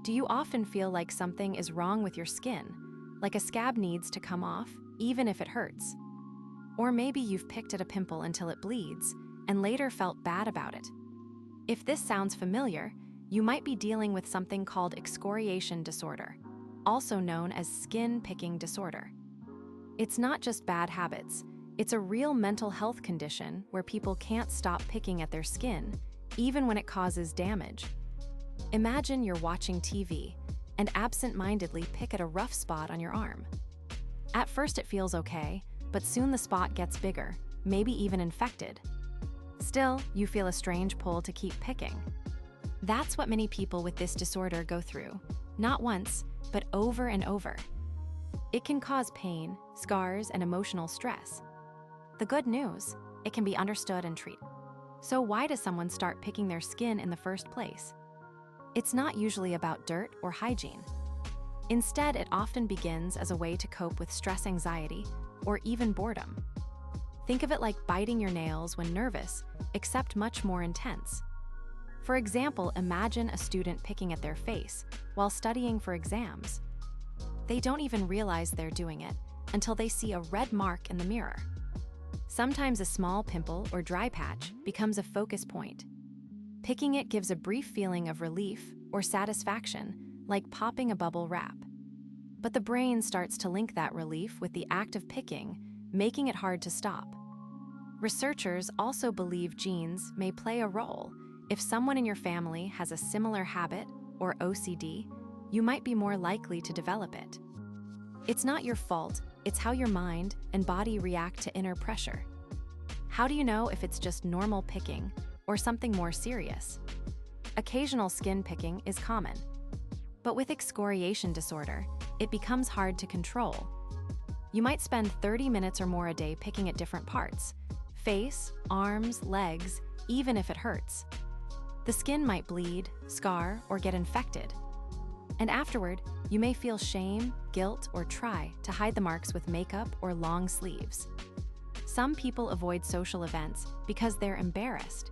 Do you often feel like something is wrong with your skin, like a scab needs to come off, even if it hurts? Or maybe you've picked at a pimple until it bleeds, and later felt bad about it. If this sounds familiar, you might be dealing with something called excoriation disorder, also known as skin picking disorder. It's not just bad habits, it's a real mental health condition where people can't stop picking at their skin, even when it causes damage. Imagine you're watching TV and absent-mindedly pick at a rough spot on your arm. At first it feels okay, but soon the spot gets bigger, maybe even infected. Still, you feel a strange pull to keep picking. That's what many people with this disorder go through, not once, but over and over. It can cause pain, scars, and emotional stress. The good news, it can be understood and treated. So why does someone start picking their skin in the first place? It's not usually about dirt or hygiene. Instead, it often begins as a way to cope with stress, anxiety, or even boredom. Think of it like biting your nails when nervous, except much more intense. For example, imagine a student picking at their face while studying for exams. They don't even realize they're doing it until they see a red mark in the mirror. Sometimes a small pimple or dry patch becomes a focus point. Picking it gives a brief feeling of relief or satisfaction, like popping a bubble wrap. But the brain starts to link that relief with the act of picking, making it hard to stop. Researchers also believe genes may play a role. If someone in your family has a similar habit or OCD, you might be more likely to develop it. It's not your fault, it's how your mind and body react to inner pressure. How do you know if it's just normal picking or something more serious? Occasional skin picking is common. But with excoriation disorder, it becomes hard to control. You might spend 30 minutes or more a day picking at different parts: face, arms, legs, even if it hurts. The skin might bleed, scar, or get infected. And afterward, you may feel shame, guilt, or try to hide the marks with makeup or long sleeves. Some people avoid social events because they're embarrassed.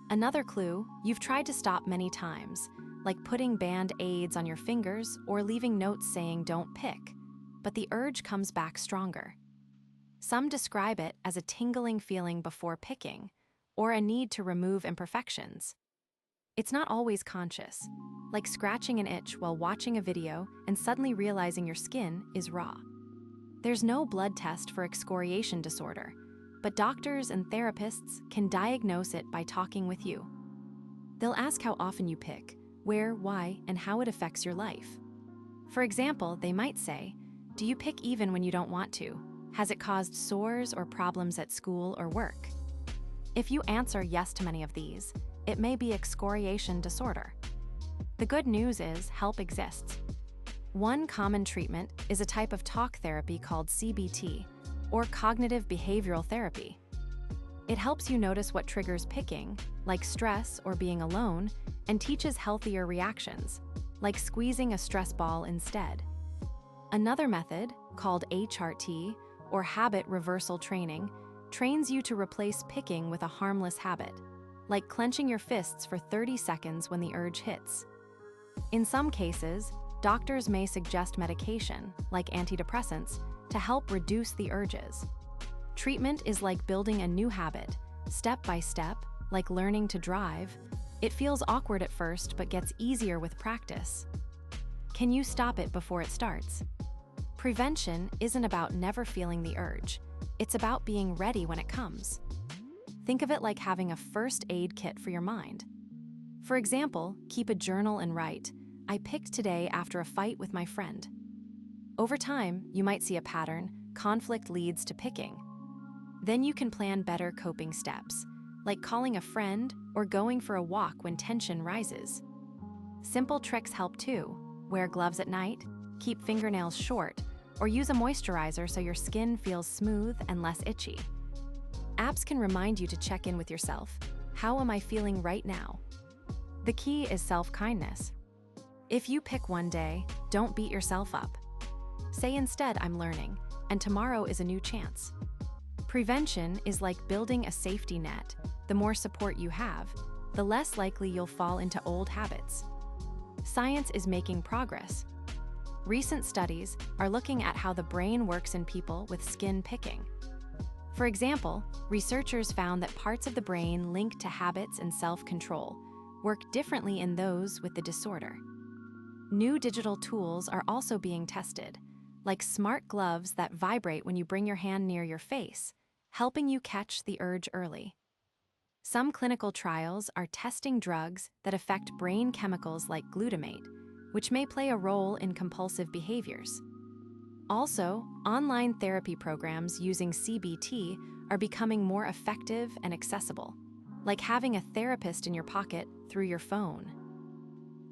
Another clue, you've tried to stop many times, like putting band-aids on your fingers or leaving notes saying don't pick, but the urge comes back stronger. Some describe it as a tingling feeling before picking, or a need to remove imperfections. It's not always conscious, like scratching an itch while watching a video and suddenly realizing your skin is raw. There's no blood test for excoriation disorder, but doctors and therapists can diagnose it by talking with you. They'll ask how often you pick, where, why, and how it affects your life. For example, they might say, "Do you pick even when you don't want to? Has it caused sores or problems at school or work?" If you answer yes to many of these, it may be excoriation disorder. The good news is help exists. One common treatment is a type of talk therapy called CBT, or cognitive behavioral therapy. It helps you notice what triggers picking, like stress or being alone, and teaches healthier reactions, like squeezing a stress ball instead. Another method, called HRT, or habit reversal training, trains you to replace picking with a harmless habit, like clenching your fists for 30 seconds when the urge hits. In some cases, doctors may suggest medication, like antidepressants, to help reduce the urges. Treatment is like building a new habit, step by step, like learning to drive. It feels awkward at first, but gets easier with practice. Can you stop it before it starts? Prevention isn't about never feeling the urge. It's about being ready when it comes. Think of it like having a first aid kit for your mind. For example, keep a journal and write, "I picked today after a fight with my friend." Over time, you might see a pattern. Conflict leads to picking. Then you can plan better coping steps, like calling a friend or going for a walk when tension rises. Simple tricks help too. Wear gloves at night, keep fingernails short, or use a moisturizer so your skin feels smooth and less itchy. Apps can remind you to check in with yourself. How am I feeling right now? The key is self-kindness. If you pick one day, don't beat yourself up. Say instead, "I'm learning, and tomorrow is a new chance." Prevention is like building a safety net. The more support you have, the less likely you'll fall into old habits. science is making progress. Recent studies are looking at how the brain works in people with skin picking. For example, researchers found that parts of the brain linked to habits and self-control work differently in those with the disorder. New digital tools are also being tested, like smart gloves that vibrate when you bring your hand near your face, helping you catch the urge early. Some clinical trials are testing drugs that affect brain chemicals like glutamate, which may play a role in compulsive behaviors. Also, online therapy programs using CBT are becoming more effective and accessible, like having a therapist in your pocket through your phone.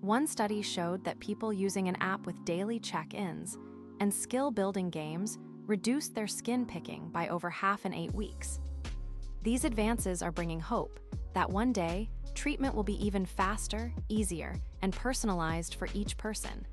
One study showed that people using an app with daily check-ins and skill-building games reduced their skin picking by over half in 8 weeks. These advances are bringing hope that one day, treatment will be even faster, easier, and personalized for each person.